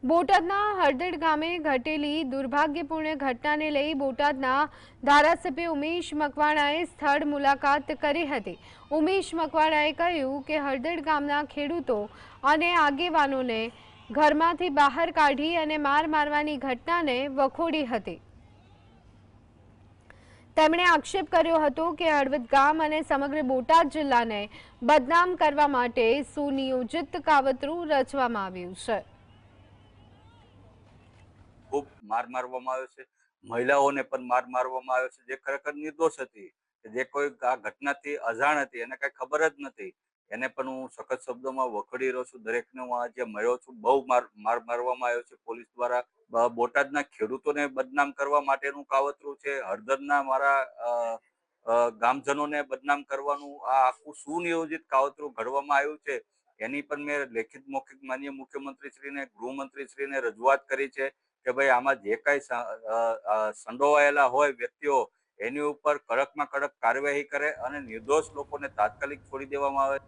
બોટાદના હળદડ ગામે ઘટેલી દુર્ભાગ્યપૂર્ણ ઘટનાને લઈ બોટાદના ધારાસભ્ય ઉમેશ મકવાણાએ સ્થળ મુલાકાત કરી હતી। ઉમેશ મકવાણાએ કહ્યું કે હળદડ ગામના ખેડૂતો અને આગેવાનોને ઘરમાંથી બહાર કાઢી અને માર મારવાની ઘટનાને વખોડી હતી। તેમણે આક્ષેપ કર્યો હતો કે હળવદ ગામ અને સમગ્ર બોટાદ જિલ્લાને બદનામ કરવા માટે સુનિયોજિત કાવતરું રચવામાં આવ્યું છે। खूब मार मारवामां आव्यो छे। महिलाओने पण मार मारवामां आव्यो छे जे खरेखर निर्दोष हती, जे कोई आ घटनाथी अजाण हती, एने कांई खबर ज नथी। એને પણ હું સખત શબ્દોમાં વખોડી રહ્યો છું। દરેકને હું આજે મળ્યો છું। બહુ માર મારવામાં આવ્યો છે પોલીસ દ્વારા। બોટાદના ખેડૂતોને બદનામ કરવા માટેનું કાવતરું છે। હળદરના મારા ગામજનોને બદનામ કરવાનું આ આખું સુનિયોજિત કાવતરું ઘડવામાં આવ્યું છે। એની પણ મેં લેખિત મૌખિક માનનીય મુખ્યમંત્રીશ્રીને, ગૃહમંત્રીશ્રીને રજૂઆત કરી છે કે ભાઈ આમાં જે કાંઈ સંડોવાયેલા હોય વ્યક્તિઓ એની ઉપર કડકમાં કડક કાર્યવાહી કરે અને નિર્દોષ લોકોને તાત્કાલિક છોડી દેવામાં આવે।